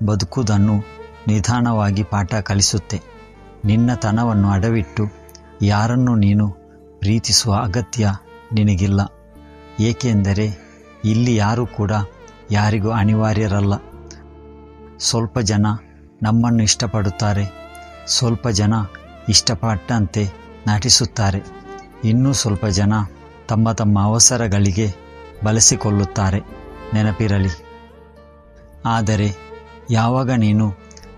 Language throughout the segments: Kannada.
ಬದುಕುವುದನ್ನು ನಿಧಾನವಾಗಿ ಪಾಠ ಕಲಿಸುತ್ತೆ. ನಿನ್ನತನವನ್ನು ಅಡವಿಟ್ಟು ಯಾರನ್ನು ನೀನು ಪ್ರೀತಿಸುವ ಅಗತ್ಯ ನಿನಗಿಲ್ಲ. ಏಕೆಂದರೆ ಇಲ್ಲಿ ಯಾರೂ ಕೂಡ ಯಾರಿಗೂ ಅನಿವಾರ್ಯರಲ್ಲ. ಸ್ವಲ್ಪ ಜನ ನಮ್ಮನ್ನು ಇಷ್ಟಪಡುತ್ತಾರೆ, ಸ್ವಲ್ಪ ಜನ ಇಷ್ಟಪಟ್ಟಂತೆ ನಟಿಸುತ್ತಾರೆ, ಇನ್ನೂ ಸ್ವಲ್ಪ ಜನ ತಮ್ಮ ತಮ್ಮ ಅವಸರಗಳಿಗೆ ಬಳಸಿಕೊಳ್ಳುತ್ತಾರೆ. ನೆನಪಿರಲಿ. ಆದರೆ ಯಾವಾಗ ನೀನು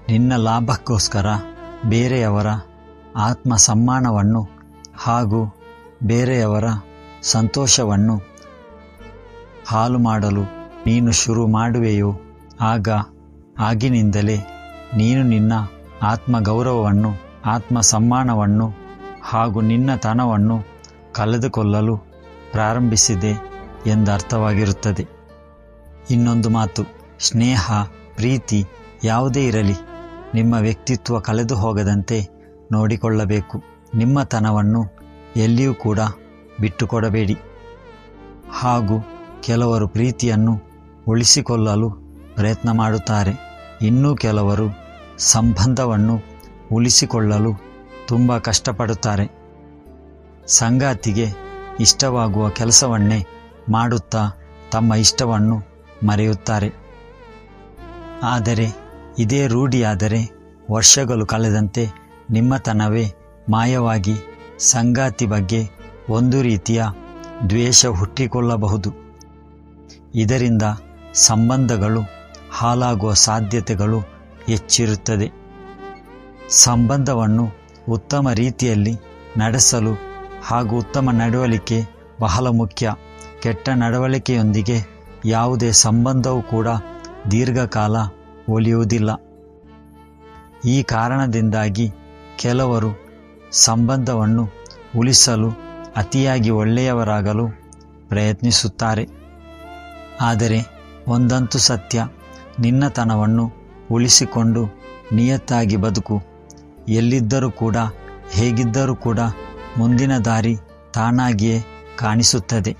ನಿನ್ನ ಲಾಭಕ್ಕೋಸ್ಕರ ಬೇರೆಯವರ ಆತ್ಮ ಸಮ್ಮಾನವನ್ನು ಹಾಗೂ ಬೇರೆಯವರ ಸಂತೋಷವನ್ನು ಹಾಳು ಮಾಡಲು ನೀನು ಶುರು ಮಾಡುವೆಯೋ ಆಗಿನಿಂದಲೇ ನೀನು ನಿನ್ನ ಆತ್ಮಗೌರವವನ್ನು, ಆತ್ಮ ಸಮ್ಮಾನವನ್ನು ಹಾಗೂ ನಿನ್ನತನವನ್ನು ಕಳೆದುಕೊಳ್ಳಲು ಪ್ರಾರಂಭಿಸಿದೆ ಎಂದರ್ಥವಾಗಿರುತ್ತದೆ. ಇನ್ನೊಂದು ಮಾತು, ಸ್ನೇಹ, ಪ್ರೀತಿ ಯಾವುದೇ ಇರಲಿ, ನಿಮ್ಮ ವ್ಯಕ್ತಿತ್ವ ಕಳೆದು ಹೋಗದಂತೆ ನೋಡಿಕೊಳ್ಳಬೇಕು. ನಿಮ್ಮ ತನವನ್ನು ಎಲ್ಲಿಯೂ ಕೂಡ ಬಿಟ್ಟುಕೊಡಬೇಡಿ. ಹಾಗೂ ಕೆಲವರು ಪ್ರೀತಿಯನ್ನು ಉಳಿಸಿಕೊಳ್ಳಲು ಪ್ರಯತ್ನ ಮಾಡುತ್ತಾರೆ, ಇನ್ನೂ ಕೆಲವರು ಸಂಬಂಧವನ್ನು ಉಳಿಸಿಕೊಳ್ಳಲು ತುಂಬ ಕಷ್ಟಪಡುತ್ತಾರೆ. ಸಂಗಾತಿಗೆ ಇಷ್ಟವಾಗುವ ಕೆಲಸವನ್ನೇ ಮಾಡುತ್ತಾ ತಮ್ಮ ಇಷ್ಟವನ್ನು ಮರೆಯುತ್ತಾರೆ. ಆದರೆ ಇದೇ ರೂಢಿಯಾದರೆ ವರ್ಷಗಳು ಕಳೆದಂತೆ ನಿಮ್ಮತನವೇ ಮಾಯವಾಗಿ ಸಂಗಾತಿ ಬಗ್ಗೆ ಒಂದು ರೀತಿಯ ದ್ವೇಷ ಹುಟ್ಟಿಕೊಳ್ಳಬಹುದು. ಇದರಿಂದ ಸಂಬಂಧಗಳು ಹಾಳಾಗುವ ಸಾಧ್ಯತೆಗಳು ಹೆಚ್ಚಿರುತ್ತದೆ. ಸಂಬಂಧವನ್ನು ಉತ್ತಮ ರೀತಿಯಲ್ಲಿ ನಡೆಸಲು ಹಾಗೂ ಉತ್ತಮ ನಡವಳಿಕೆ ಬಹಳ ಮುಖ್ಯ. ಕೆಟ್ಟ ನಡವಳಿಕೆಯೊಂದಿಗೆ ಯಾವುದೇ ಸಂಬಂಧವೂ ಕೂಡ ದೀರ್ಘಕಾಲ ಉಳಿಯುವುದಿಲ್ಲ. ಈ ಕಾರಣದಿಂದಾಗಿ ಕೆಲವರು ಸಂಬಂಧವನ್ನು ಉಳಿಸಲು ಅತಿಯಾಗಿ ಒಳ್ಳೆಯವರಾಗಲು ಪ್ರಯತ್ನಿಸುತ್ತಾರೆ. ಆದರೆ ಒಂದಂತೂ ಸತ್ಯ, ನಿನ್ನತನವನ್ನು ಉಳಿಸಿಕೊಂಡು ನಿಯತ್ತಾಗಿ ಬದುಕು. ಎಲ್ಲಿದ್ದರೂ ಕೂಡ ಹೇಗಿದ್ದರೂ ಕೂಡ ಮುಂದಿನ ದಾರಿ ತಾನಾಗಿಯೇ ಕಾಣಿಸುತ್ತದೆ.